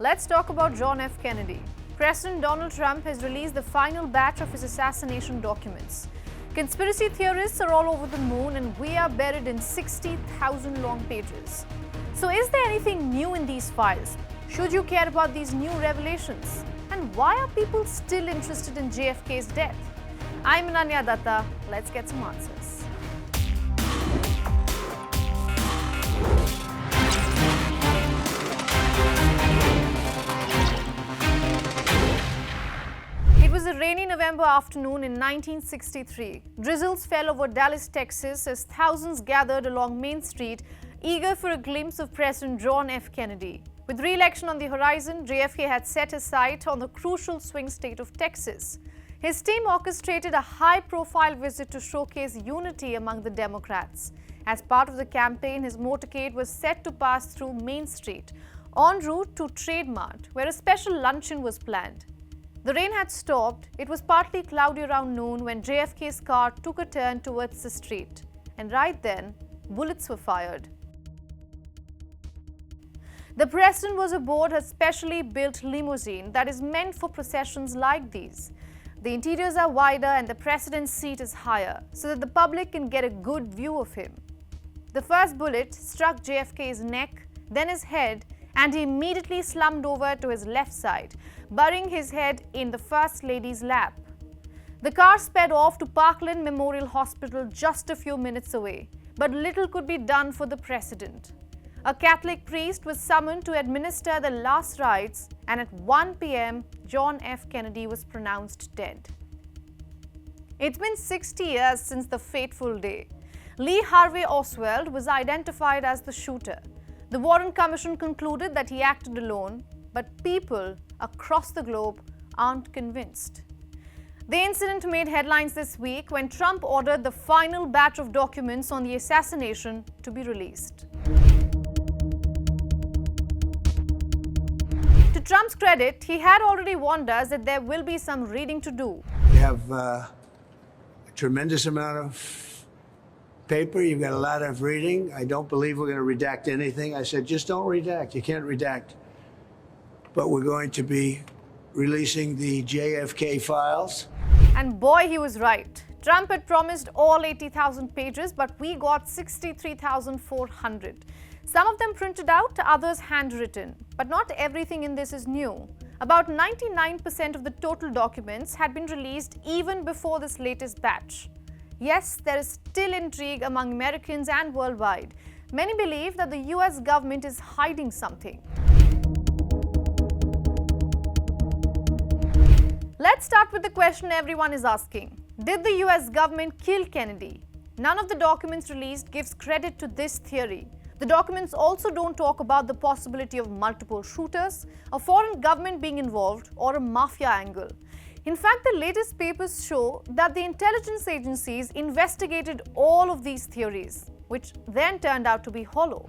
Let's talk about John F. Kennedy. President Donald Trump has released the final batch of his assassination documents. Conspiracy theorists are all over the moon and we are buried in 60,000 long pages. So is there anything new in these files? Should you care about these new revelations? And why are people still interested in JFK's death? I'm Ananya Dutta. Let's get some answers. It was a rainy November afternoon in 1963. Drizzles fell over Dallas, Texas as thousands gathered along Main Street, eager for a glimpse of President John F. Kennedy. With re-election on the horizon, JFK had set his sight on the crucial swing state of Texas. His team orchestrated a high-profile visit to showcase unity among the Democrats. As part of the campaign, his motorcade was set to pass through Main Street, en route to Trade Mart, where a special luncheon was planned. The rain had stopped. It was partly cloudy around noon when JFK's car took a turn towards the street. And right then, bullets were fired. The president was aboard a specially built limousine that is meant for processions like these. The interiors are wider and the president's seat is higher, so that the public can get a good view of him. The first bullet struck JFK's neck, then his head, and he immediately slumped over to his left side, burying his head in the First Lady's lap. The car sped off to Parkland Memorial Hospital just a few minutes away, but little could be done for the president. A Catholic priest was summoned to administer the last rites, and at 1 p.m., John F. Kennedy was pronounced dead. It's been 60 years since the fateful day. Lee Harvey Oswald was identified as the shooter. The Warren Commission concluded that he acted alone, but people across the globe aren't convinced. The incident made headlines this week when Trump ordered the final batch of documents on the assassination to be released. To Trump's credit, he had already warned us that there will be some reading to do. We have a tremendous amount of paper. You've got a lot of reading. I don't believe we're going to redact anything. I said, just don't redact. You can't redact. But we're going to be releasing the JFK files. And boy, he was right. Trump had promised all 80,000 pages, but we got 63,400. Some of them printed out, others handwritten. But not everything in this is new. About 99% of the total documents had been released even before this latest batch. Yes, there is still intrigue among Americans and worldwide. Many believe that the US government is hiding something. Let's start with the question everyone is asking. Did the US government kill Kennedy? None of the documents released gives credit to this theory. The documents also don't talk about the possibility of multiple shooters, a foreign government being involved, or a mafia angle. In fact, the latest papers show that the intelligence agencies investigated all of these theories, which then turned out to be hollow.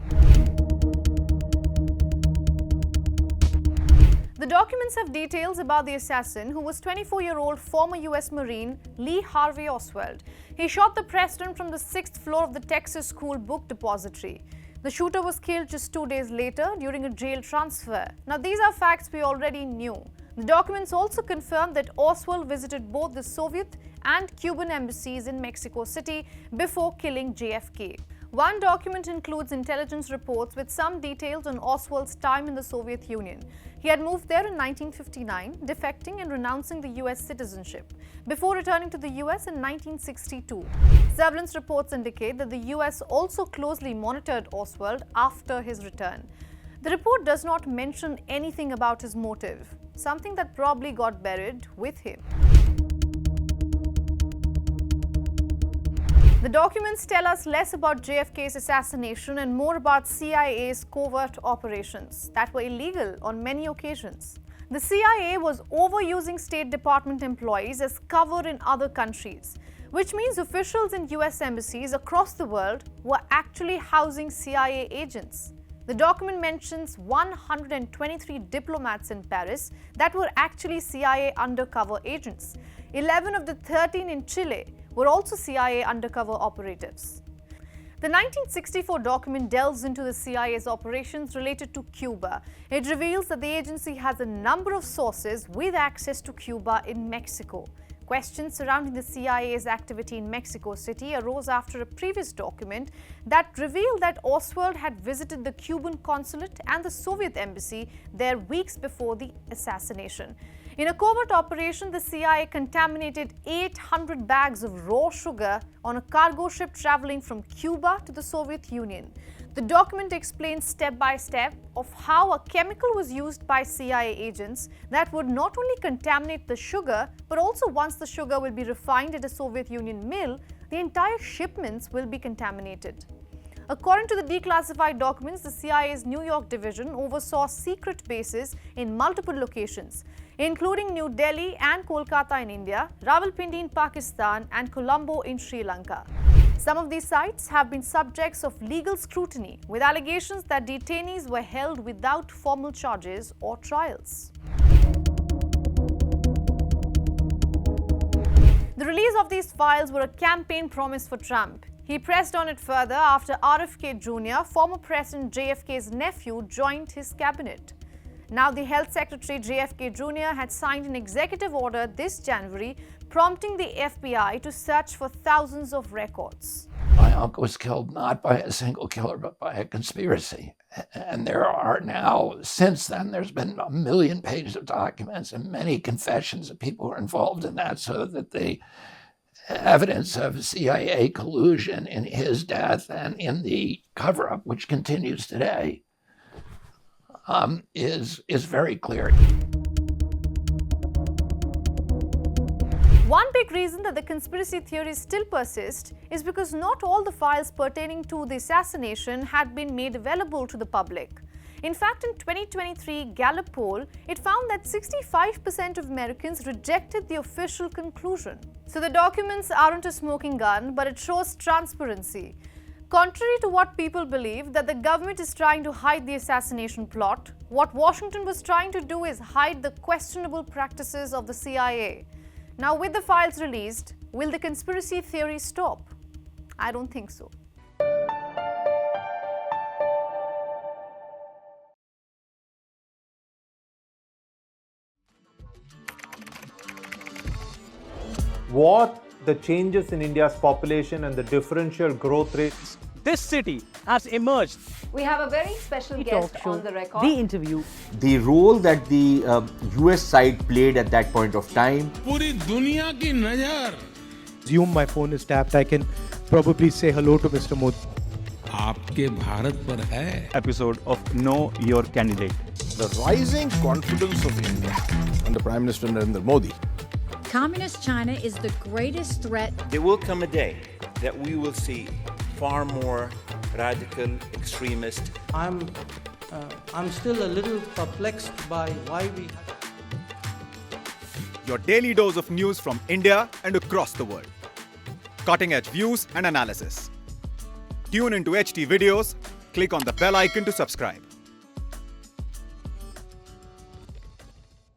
The documents have details about the assassin, who was 24-year-old former US Marine Lee Harvey Oswald. He shot the president from the 6th floor of the Texas School Book Depository. The shooter was killed just 2 days later during a jail transfer. Now, these are facts we already knew. The documents also confirm that Oswald visited both the Soviet and Cuban embassies in Mexico City before killing JFK. One document includes intelligence reports with some details on Oswald's time in the Soviet Union. He had moved there in 1959, defecting and renouncing the US citizenship, before returning to the US in 1962. Surveillance reports indicate that the US also closely monitored Oswald after his return. The report does not mention anything about his motive, something that probably got buried with him. The documents tell us less about JFK's assassination and more about CIA's covert operations that were illegal on many occasions. The CIA was overusing State Department employees as cover in other countries, which means officials in US embassies across the world were actually housing CIA agents. The document mentions 123 diplomats in Paris that were actually CIA undercover agents. 11 of the 13 in Chile were also CIA undercover operatives. The 1964 document delves into the CIA's operations related to Cuba. It reveals that the agency has a number of sources with access to Cuba in Mexico. Questions surrounding the CIA's activity in Mexico City arose after a previous document that revealed that Oswald had visited the Cuban consulate and the Soviet embassy there weeks before the assassination. In a covert operation, the CIA contaminated 800 bags of raw sugar on a cargo ship traveling from Cuba to the Soviet Union. The document explains step by step of how a chemical was used by CIA agents that would not only contaminate the sugar, but also once the sugar will be refined at a Soviet Union mill, the entire shipments will be contaminated. According to the declassified documents, the CIA's New York division oversaw secret bases in multiple locations, including New Delhi and Kolkata in India, Rawalpindi in Pakistan, and Colombo in Sri Lanka. Some of these sites have been subjects of legal scrutiny, with allegations that detainees were held without formal charges or trials. The release of these files were a campaign promise for Trump. He pressed on it further after RFK Jr., former President JFK's nephew, joined his cabinet. Now, the Health Secretary JFK Jr. had signed an executive order this January prompting the FBI to search for thousands of records. My uncle was killed not by a single killer, but by a conspiracy. And there are now, since then, there's been 1 million pages of documents and many confessions of people who are involved in that, so that the evidence of CIA collusion in his death and in the cover-up, which continues today, is very clear. One big reason that the conspiracy theories still persist is because not all the files pertaining to the assassination had been made available to the public. In fact, in 2023 Gallup poll, it found that 65% of Americans rejected the official conclusion. So the documents aren't a smoking gun, but it shows transparency. Contrary to what people believe, that the government is trying to hide the assassination plot, what Washington was trying to do is hide the questionable practices of the CIA. Now, with the files released, will the conspiracy theory stop? I don't think so. What the changes in India's population and the differential growth rates. This city has emerged. We have a very special guest on the record. The interview. The role that the US side played at that point of time. पूरी दुनिया की नजर. Assume my phone is tapped. I can probably say hello to Mr. Modi. आपके भारत पर है. Episode of Know Your Candidate. The rising confidence of India under Prime Minister Narendra Modi. Communist China is the greatest threat. There will come a day that we will see far more radical extremist. I'm still a little perplexed by why we. Your daily dose of news from India and across the world. Cutting edge views and analysis. Tune into HT videos. Click on the bell icon to subscribe.